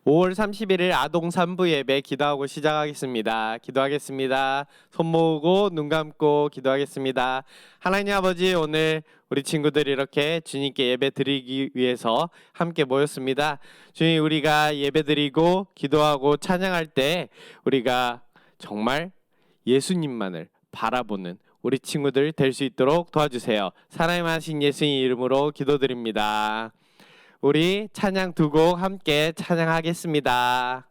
5월 31일 아동 3부 예배 기도하고 시작하겠습니다. 기도하겠습니다. 손 모으고 눈 감고 기도하겠습니다. 하나님 아버지, 오늘 우리 친구들이 이렇게 주님께 예배 드리기 위해서 함께 모였습니다. 주님, 우리가 예배 드리고 기도하고 찬양할 때 우리가 정말 예수님만을 바라보는 우리 친구들 될 수 있도록 도와주세요. 사랑하신 예수님 이름으로 기도드립니다. 우리 찬양 두 곡 함께 찬양하겠습니다.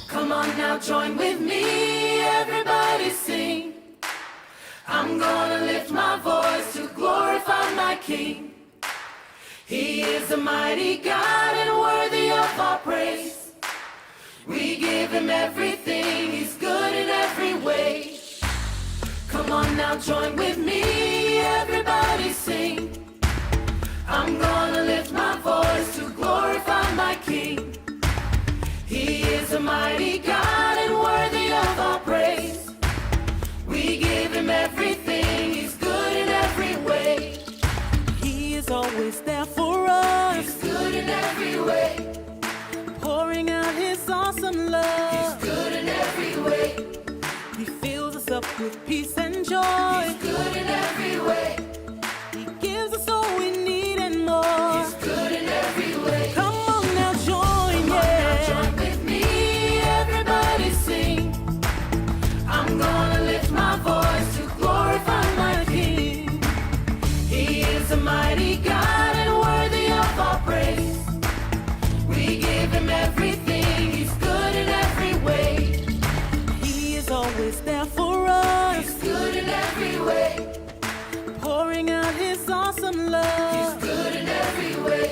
Come on now, join with me, everybody sing. I'm gonna lift my voice to glorify my King. He is a mighty God and worthy of our praise. We give him everything, he's good in every way. Come on now, join with me, everybody sing. I'm gonna lift my voice to glorify my King. He is a mighty God and worthy of our praise. We give him everything, he's good in every way. He is always there for us. He's good in every way. Pouring out his awesome love. He's good in every way. He fills us up with peace and joy. He's good in every way. He gives us all we need and more. He's good in every way. Come on now, join, Come on now, join with me, everybody sing. I'm gonna lift my voice to glorify my King. He is a mighty God and worthy of our praise. We give him everything, he's good in every way. He is always there for us. He's good in every way. Pouring out his awesome love. He's good in every way.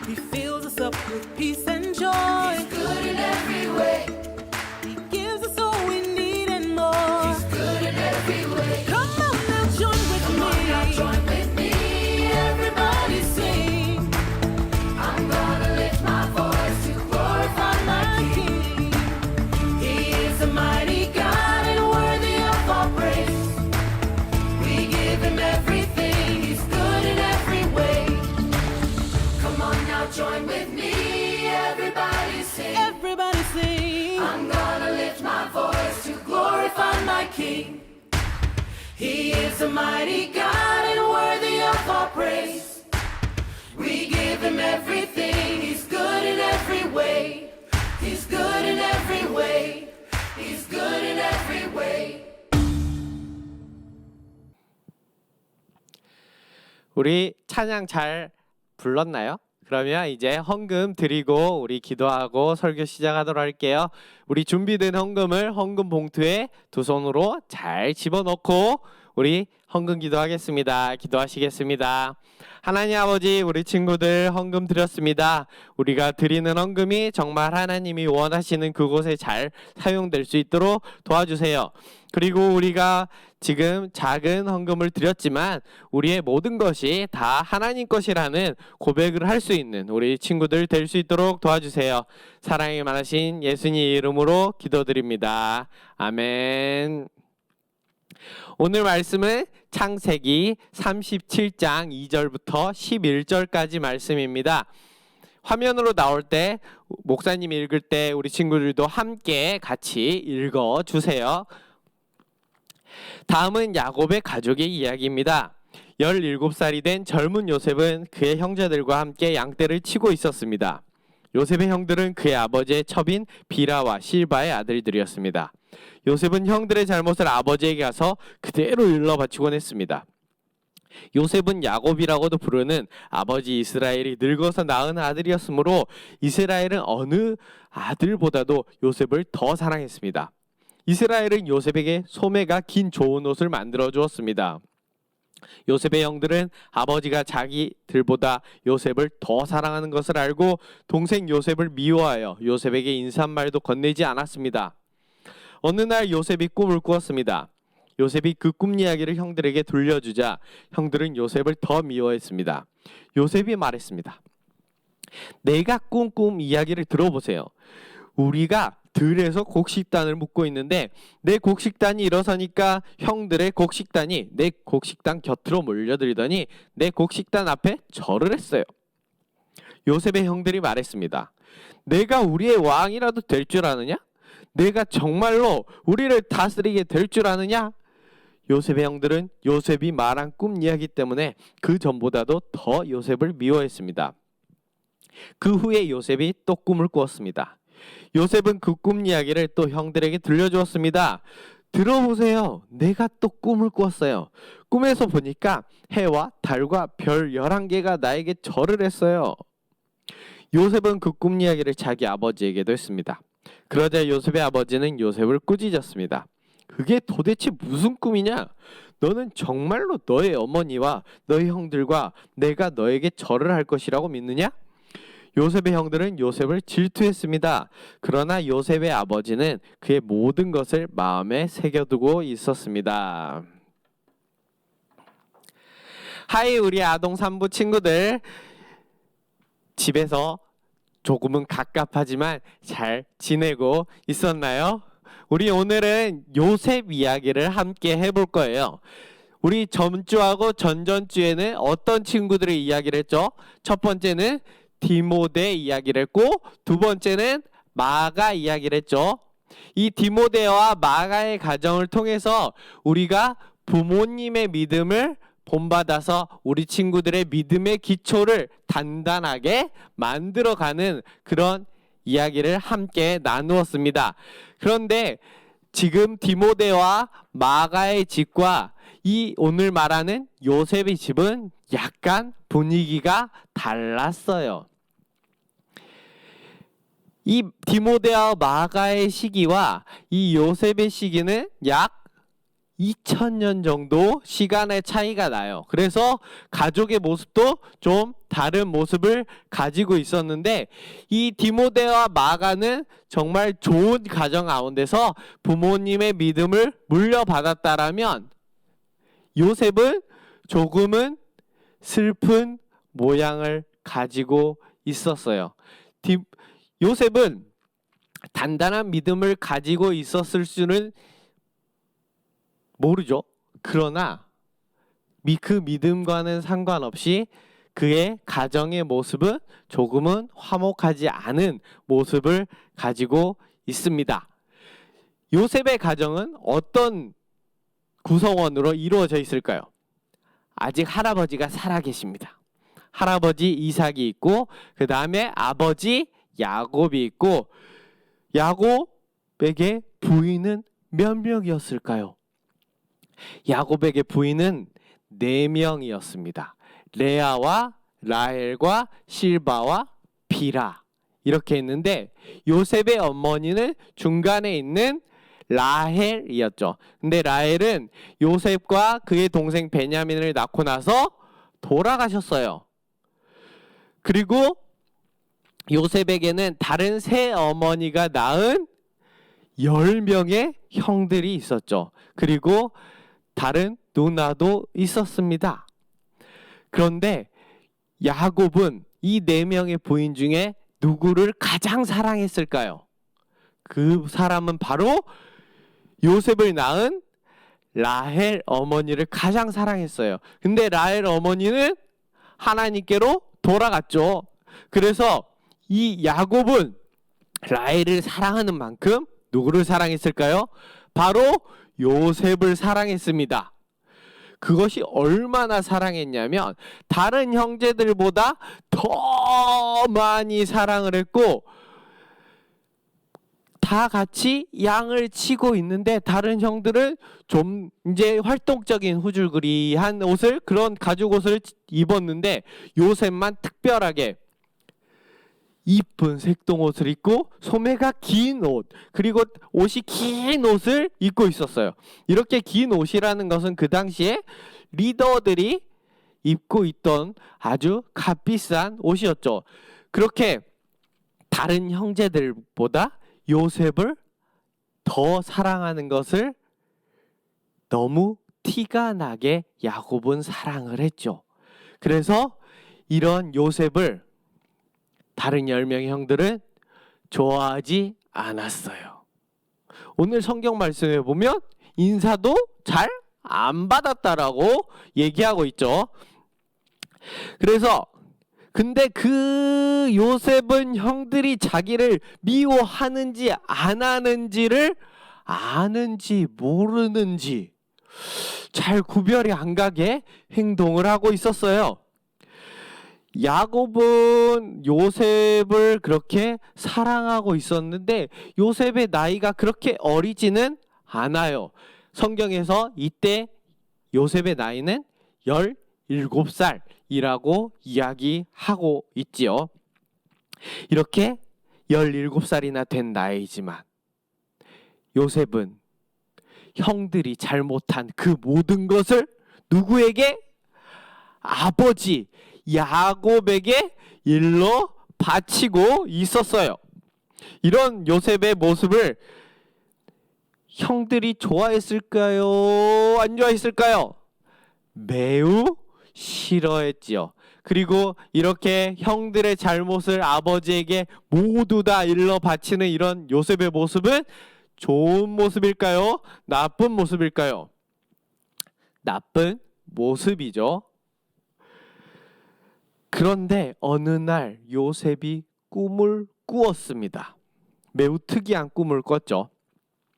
He fills us up with peace and joy. He's good in every way. He gives us all we need and more. He's good in every way. Come on now, join with Come me. on now, join with me, everybody sing. I'm gonna lift my voice to glorify my King. He is a mighty God and worthy of our praise. We give him everything, he's good in every way. Come on now, join with me, everybody sing. Everybody sing. I'm gonna lift my voice to glorify my King. He is a mighty God and worthy of our praise. give him everything. He's good in every way. He's good in every way. He's good in every way. 우리 찬양 잘 불렀나요? 그러면 이제 헌금 드리고 우리 기도하고 설교 시작하도록 할게요. 우리 준비된 헌금을 헌금 봉투에 두 손으로 잘 집어넣고 우리 헌금 기도하겠습니다. 기도하시겠습니다. 하나님 아버지, 우리 친구들 헌금 드렸습니다. 우리가 드리는 헌금이 정말 하나님이 원하시는 그곳에 잘 사용될 수 있도록 도와주세요. 그리고 우리가 지금 작은 헌금을 드렸지만 우리의 모든 것이 다 하나님 것이라는 고백을 할 수 있는 우리 친구들 될 수 있도록 도와주세요. 사랑이 많으신 예수님 이름으로 기도드립니다. 아멘. 오늘 말씀은 창세기 37장 2절부터 11절까지 말씀입니다. 화면으로 나올 때 목사님이 읽을 때 우리 친구들도 함께 같이 읽어 주세요. 다음은 야곱의 가족의 이야기입니다. 17살이 된 젊은 요셉은 그의 형제들과 함께 양떼를 치고 있었습니다. 요셉의 형들은 그의 아버지의 첩인 비라와 실바의 아들들이었습니다. 요셉은 형들의 잘못을 아버지에게 가서 그대로 일러 바치곤 했습니다. 요셉은 야곱이라고도 부르는 아버지 이스라엘이 늙어서 낳은 아들이었으므로 이스라엘은 어느 아들보다도 요셉을 더 사랑했습니다. 이스라엘은 요셉에게 소매가 긴 좋은 옷을 만들어 주었습니다. 요셉의 형들은 아버지가 자기들보다 요셉을 더 사랑하는 것을 알고 동생 요셉을 미워하여 요셉에게 인사말도 건네지 않았습니다. 어느 날 요셉이 꿈을 꾸었습니다. 요셉이 그 꿈 이야기를 형들에게 들려주자 형들은 요셉을 더 미워했습니다. 요셉이 말했습니다. 내가 꾼 꿈 이야기를 들어보세요. 우리가 들에서 곡식단을 묶고 있는데 내 곡식단이 일어서니까 형들의 곡식단이 내 곡식단 곁으로 몰려들더니 내 곡식단 앞에 절을 했어요. 요셉의 형들이 말했습니다. 내가 우리의 왕이라도 될 줄 아느냐? 내가 정말로 우리를 다스리게 될 줄 아느냐? 요셉의 형들은 요셉이 말한 꿈 이야기 때문에 그 전보다도 더 요셉을 미워했습니다. 그 후에 요셉이 또 꿈을 꾸었습니다. 요셉은 그 꿈 이야기를 또 형들에게 들려주었습니다. 들어보세요. 내가 또 꿈을 꾸었어요. 꿈에서 보니까 해와 달과 별 11개가 나에게 절을 했어요. 요셉은 그 꿈 이야기를 자기 아버지에게도 했습니다. 그러자 요셉의 아버지는 요셉을 꾸짖었습니다. 그게 도대체 무슨 꿈이냐? 너는 정말로 너의 어머니와 너의 형들과 내가 너에게 절을 할 것이라고 믿느냐? 요셉의 형들은 요셉을 질투했습니다. 그러나 요셉의 아버지는 그의 모든 것을 마음에 새겨두고 있었습니다. 하이, 우리 아동 산부 친구들, 집에서 조금은 갑갑하지만 잘 지내고 있었나요? 우리 오늘은 요셉 이야기를 함께 해볼 거예요. 우리 전주하고 전전주에는 어떤 친구들의 이야기를 했죠? 첫 번째는 디모데 이야기를 했고 두 번째는 마가 이야기를 했죠. 이 디모데와 마가의 가정을 통해서 우리가 부모님의 믿음을 본받아서 우리 친구들의 믿음의 기초를 단단하게 만들어가는 그런 이야기를 함께 나누었습니다. 그런데 지금 디모데와 마가의 집과 이 오늘 말하는 요셉의 집은 약간 분위기가 달랐어요. 이 디모데와 마가의 시기와 이 요셉의 시기는 약 2000년 정도 시간의 차이가 나요. 그래서 가족의 모습도 좀 다른 모습을 가지고 있었는데 이 디모데와 마가는 정말 좋은 가정 가운데서 부모님의 믿음을 물려받았다라면 요셉은 조금은 슬픈 모양을 가지고 있었어요. 요셉은 단단한 믿음을 가지고 있었을 수는 모르죠. 그러나 그 믿음과는 상관없이 그의 가정의 모습은 조금은 화목하지 않은 모습을 가지고 있습니다. 요셉의 가정은 어떤 구성원으로 이루어져 있을까요? 아직 할아버지가 살아계십니다. 할아버지 이삭이 있고 그 다음에 아버지 야곱이 있고 야곱에게 부인은 몇 명이었을까요? 야곱에게 부인은 4명이었습니다. 레아와 라헬과 실바와 비라 이렇게 있는데 요셉의 어머니는 중간에 있는 라헬이었죠. 근데 라헬은 요셉과 그의 동생 베냐민을 낳고 나서 돌아가셨어요. 그리고 요셉에게는 다른 세 어머니가 낳은 10명의 형들이 있었죠. 그리고 다른 누나도 있었습니다. 그런데 야곱은 이 4명의 부인 중에 누구를 가장 사랑했을까요? 그 사람은 바로 요셉을 낳은 라헬 어머니를 가장 사랑했어요. 근데 라헬 어머니는 하나님께로 돌아갔죠. 그래서 이 야곱은 라헬을 사랑하는 만큼 누구를 사랑했을까요? 바로 요셉을 사랑했습니다. 그것이 얼마나 사랑했냐면 다른 형제들보다 더 많이 사랑을 했고 다 같이 양을 치고 있는데 다른 형들은 좀 이제 활동적인 후줄그리한 옷을 그런 가죽 옷을 입었는데 요셉만 특별하게 이쁜 색동 옷을 입고 소매가 긴 옷 그리고 옷이 긴 옷을 입고 있었어요. 이렇게 긴 옷이라는 것은 그 당시에 리더들이 입고 있던 아주 값비싼 옷이었죠. 그렇게 다른 형제들보다 요셉을 더 사랑하는 것을 너무 티가 나게 야곱은 사랑을 했죠. 그래서 이런 요셉을 다른 10명의 형들은 좋아하지 않았어요. 오늘 성경 말씀에 보면 인사도 잘 안 받았다라고 얘기하고 있죠. 그래서 근데 그 요셉은 형들이 자기를 미워하는지 안 하는지를 아는지 모르는지 잘 구별이 안 가게 행동을 하고 있었어요. 야곱은 요셉을 그렇게 사랑하고 있었는데 요셉의 나이가 그렇게 어리지는 않아요. 성경에서 이때 요셉의 나이는 17살이라고 이야기하고 있지요. 이렇게 17살이나 된 나이지만 요셉은 형들이 잘못한 그 모든 것을 누구에게? 아버지 야곱에게 일러 바치고 있었어요. 이런 요셉의 모습을 형들이 좋아했을까요? 안 좋아했을까요? 매우 싫어했지요. 그리고 이렇게 형들의 잘못을 아버지에게 모두 다 일러 바치는 이런 요셉의 모습은 좋은 모습일까요? 나쁜 모습일까요? 나쁜 모습이죠. 그런데 어느 날 요셉이 꿈을 꾸었습니다. 매우 특이한 꿈을 꿨죠.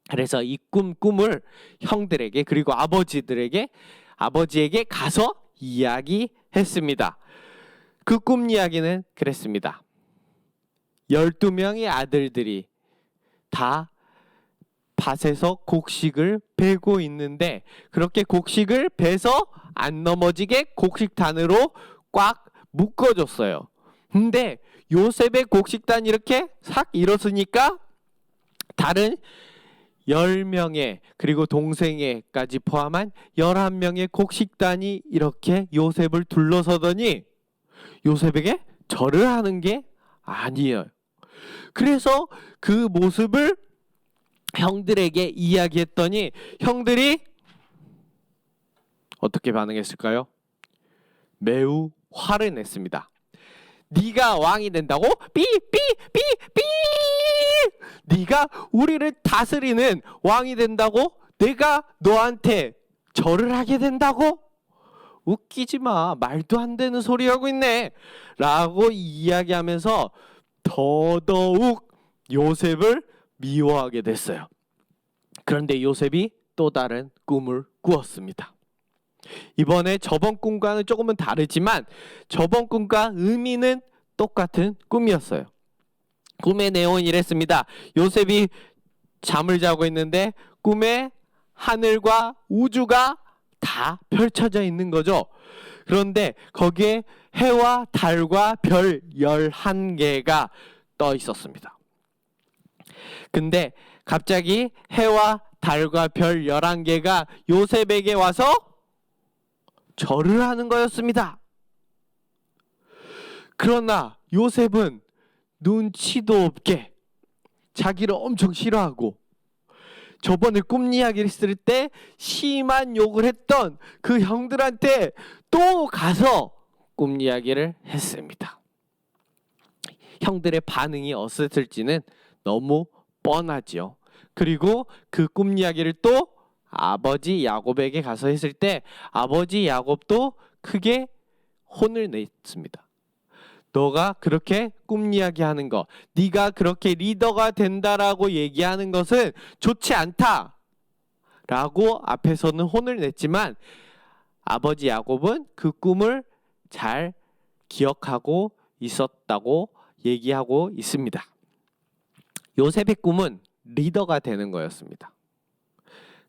그래서 이 꿈을 형들에게 그리고 아버지에게 가서 이야기했습니다. 그 꿈 이야기는 그랬습니다. 12명의 아들들이 다 밭에서 곡식을 베고 있는데 그렇게 곡식을 베서 안 넘어지게 곡식단으로 꽉 묶어줬어요. 근데 요셉의 곡식단이 이렇게 싹 일었으니까 다른 10명의 그리고 동생에까지 포함한 11명의 곡식단이 이렇게 요셉을 둘러서더니 요셉에게 절을 하는 게 아니에요. 그래서 그 모습을 형들에게 이야기했더니 형들이 어떻게 반응했을까요? 매우 화를 냈습니다. 네가 왕이 된다고? 삐삐삐삐! 네가 우리를 다스리는 왕이 된다고? 내가 너한테 절을 하게 된다고? 웃기지 마. 말도 안 되는 소리 하고 있네. 라고 이야기하면서 더더욱 요셉을 미워하게 됐어요. 그런데 요셉이 또 다른 꿈을 꾸었습니다. 이번에 저번 꿈과는 조금은 다르지만 저번 꿈과 의미는 똑같은 꿈이었어요. 꿈의 내용은 이랬습니다. 요셉이 잠을 자고 있는데 꿈에 하늘과 우주가 다 펼쳐져 있는 거죠. 그런데 거기에 해와 달과 별 11개가 떠 있었습니다. 근데 갑자기 해와 달과 별 11개가 요셉에게 와서 절을 하는 거였습니다. 그러나 요셉은 눈치도 없게 자기를 엄청 싫어하고 저번에 꿈 이야기를 했을 때 심한 욕을 했던 그 형들한테 또 가서 꿈 이야기를 했습니다. 형들의 반응이 어땠을지는 너무 뻔하지요. 그리고 그 꿈 이야기를 또 아버지 야곱에게 가서 했을 때 아버지 야곱도 크게 혼을 냈습니다. 너가 그렇게 꿈 이야기하는 거, 네가 그렇게 리더가 된다라고 얘기하는 것은 좋지 않다 라고 앞에서는 혼을 냈지만 아버지 야곱은 그 꿈을 잘 기억하고 있었다고 얘기하고 있습니다. 요셉의 꿈은 리더가 되는 거였습니다.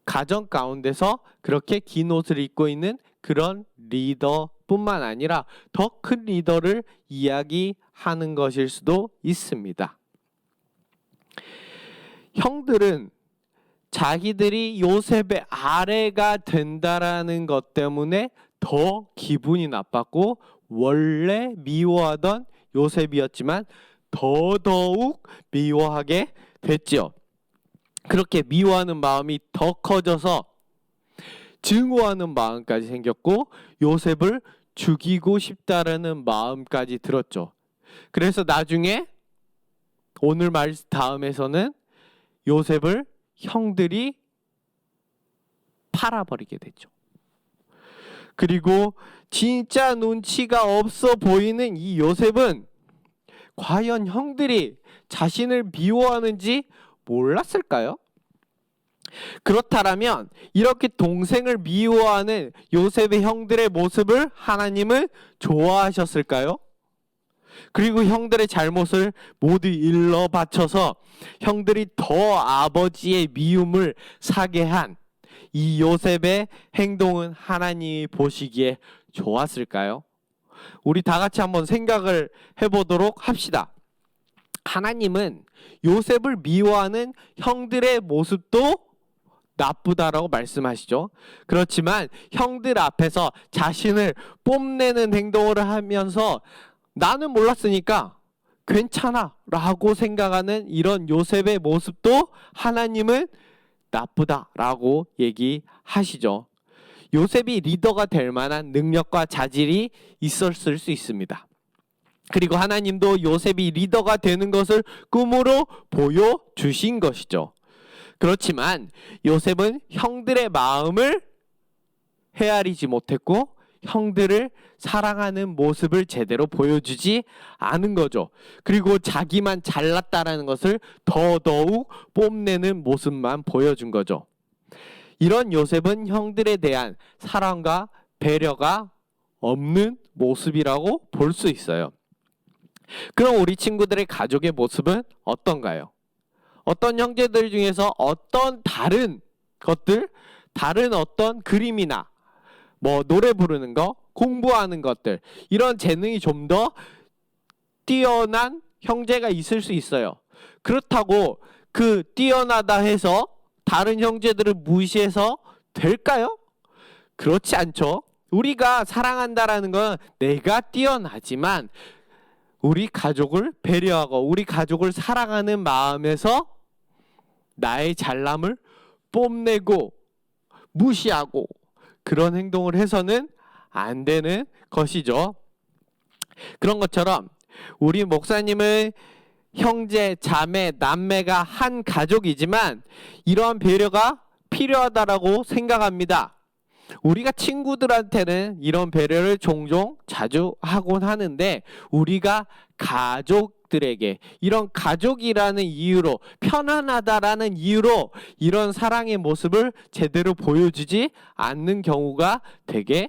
가정 가운데서 그렇게 긴 옷을 입고 있는 그런 리더뿐만 아니라 더 큰 리더를 이야기하는 것일 수도 있습니다. 형들은 자기들이 요셉의 아래가 된다라는 것 때문에 더 기분이 나빴고 원래 미워하던 요셉이었지만 더더욱 미워하게 됐죠. 그렇게 미워하는 마음이 더 커져서 증오하는 마음까지 생겼고 요셉을 죽이고 싶다라는 마음까지 들었죠. 그래서 나중에 오늘 말 다음에서는 요셉을 형들이 팔아버리게 되죠. 그리고 진짜 눈치가 없어 보이는 이 요셉은 과연 형들이 자신을 미워하는지 몰랐을까요? 그렇다면 이렇게 동생을 미워하는 요셉의 형들의 모습을 하나님은 좋아하셨을까요? 그리고 형들의 잘못을 모두 일러 바쳐서 형들이 더 아버지의 미움을 사게 한 이 요셉의 행동은 하나님이 보시기에 좋았을까요? 우리 다 같이 한번 생각을 해보도록 합시다. 하나님은 요셉을 미워하는 형들의 모습도 나쁘다라고 말씀하시죠. 그렇지만 형들 앞에서 자신을 뽐내는 행동을 하면서 나는 몰랐으니까 괜찮아 라고 생각하는 이런 요셉의 모습도 하나님은 나쁘다라고 얘기하시죠. 요셉이 리더가 될 만한 능력과 자질이 있었을 수 있습니다. 그리고 하나님도 요셉이 리더가 되는 것을 꿈으로 보여주신 것이죠. 그렇지만 요셉은 형들의 마음을 헤아리지 못했고 형들을 사랑하는 모습을 제대로 보여주지 않은 거죠. 그리고 자기만 잘났다라는 것을 더더욱 뽐내는 모습만 보여준 거죠. 이런 요셉은 형들에 대한 사랑과 배려가 없는 모습이라고 볼 수 있어요. 그럼 우리 친구들의 가족의 모습은 어떤가요? 어떤 형제들 중에서 어떤 다른 것들, 다른 어떤 그림이나 뭐 노래 부르는 거, 공부하는 것들, 이런 재능이 좀 더 뛰어난 형제가 있을 수 있어요. 그렇다고 그 뛰어나다 해서 다른 형제들을 무시해서 될까요? 그렇지 않죠. 우리가 사랑한다라는 건 내가 뛰어나지만 우리 가족을 배려하고 우리 가족을 사랑하는 마음에서 나의 잘남을 뽐내고 무시하고 그런 행동을 해서는 안 되는 것이죠. 그런 것처럼 우리 목사님은 형제, 자매, 남매가 한 가족이지만 이러한 배려가 필요하다라고 생각합니다. 우리가 친구들한테는 이런 배려를 종종 자주 하곤 하는데 우리가 가족 가족들에게 이런 가족이라는 이유로 편안하다라는 이유로 이런 사랑의 모습을 제대로 보여주지 않는 경우가 되게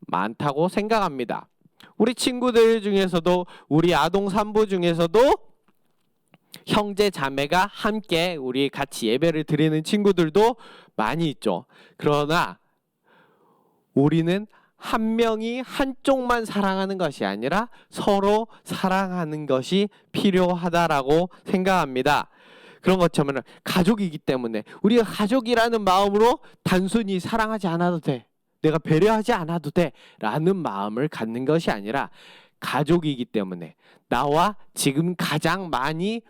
많다고 생각합니다. 우리 친구들 중에서도 우리 아동 산부 중에서도 형제 자매가 함께 우리 같이 예배를 드리는 친구들도 많이 있죠. 그러나 우리는 한 명이 한쪽만 사랑하는 것이 아니라 서로 사랑하는 것이 필요하다라고 생각합니다. 그런 것처럼 가족이기 때문에 우리가 가족이라는 마음으로 단순히 사랑하지 않아도 돼, 내가 배려하지 않아도 돼 라는 마음을 갖는 것이 아니라 가족이기 때문에 나와 지금 가장 많이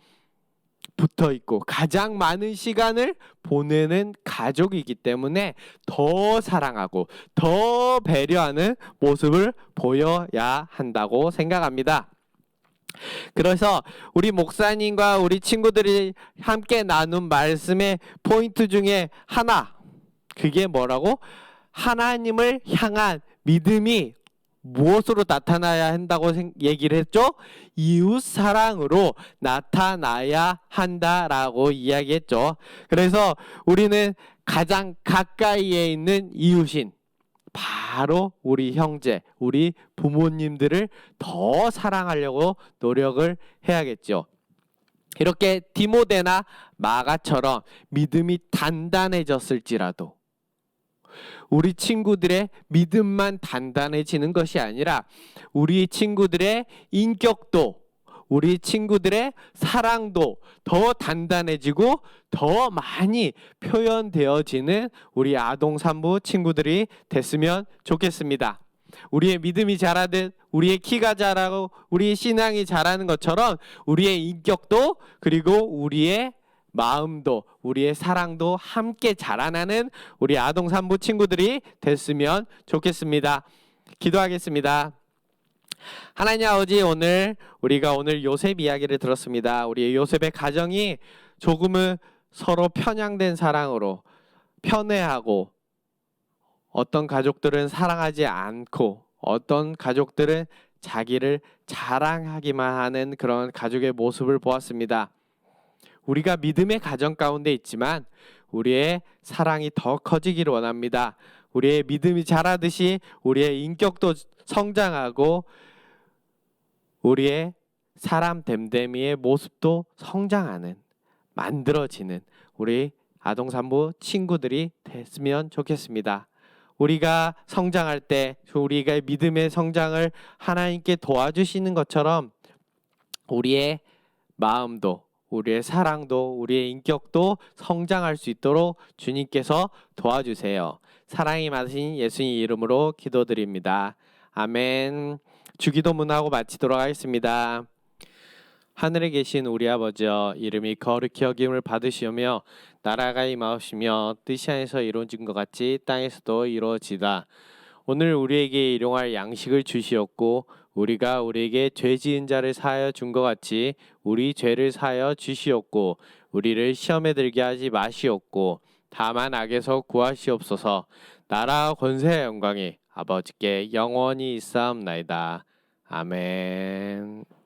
붙어 있고 가장 많은 시간을 보내는 가족이기 때문에 더 사랑하고 더 배려하는 모습을 보여야 한다고 생각합니다. 그래서 우리 목사님과 우리 친구들이 함께 나눈 말씀의 포인트 중에 하나, 그게 뭐라고? 하나님을 향한 믿음이 무엇으로 나타나야 한다고 얘기를 했죠? 이웃 사랑으로 나타나야 한다라고 이야기했죠. 그래서 우리는 가장 가까이에 있는 이웃인 바로 우리 형제, 우리 부모님들을 더 사랑하려고 노력을 해야겠죠. 이렇게 디모데나 마가처럼 믿음이 단단해졌을지라도 우리 친구들의 믿음만 단단해지는 것이 아니라 우리 친구들의 인격도, 우리 친구들의 사랑도 더 단단해지고 더 많이 표현되어지는 우리 아동 산부 친구들이 됐으면 좋겠습니다. 우리의 믿음이 자라듯 우리의 키가 자라고 우리의 신앙이 자라는 것처럼 우리의 인격도 그리고 우리의 마음도 우리의 사랑도 함께 자라나는 우리 아동 산부 친구들이 됐으면 좋겠습니다. 기도하겠습니다. 하나님 아버지, 우리가 오늘 요셉 이야기를 들었습니다. 우리 요셉의 가정이 조금은 서로 편향된 사랑으로 편애하고 어떤 가족들은 사랑하지 않고 어떤 가족들은 자기를 자랑하기만 하는 그런 가족의 모습을 보았습니다. 우리가 믿음의 가정 가운데 있지만 우리의 사랑이 더 커지기를 원합니다. 우리의 믿음이 자라듯이 우리의 인격도 성장하고 우리의 사람 됨됨이의 모습도 성장하는, 만들어지는 우리 아동 산부 친구들이 됐으면 좋겠습니다. 우리가 성장할 때 우리가 믿음의 성장을 하나님께 도와주시는 것처럼 우리의 마음도 우리의 사랑도 우리의 인격도 성장할 수 있도록 주님께서 도와주세요. 사랑이 많으신 예수님 이름으로 기도드립니다. 아멘. 주기도문하고 마치도록 하겠습니다. 하늘에 계신 우리 아버지여, 이름이 거룩히 여김을 받으시오며 나라가 임하옵시며 뜻이 하늘에서 이루어진 것 같이 땅에서도 이루어지다. 오늘 우리에게 일용할 양식을 주시옵고 우리가 우리에게 죄 지은 자를 사하여 준 것 같이 우리 죄를 사하여 주시옵고 우리를 시험에 들게 하지 마시옵고 다만 악에서 구하시옵소서. 나라와 권세와 영광이 아버지께 영원히 있사옵나이다. 아멘.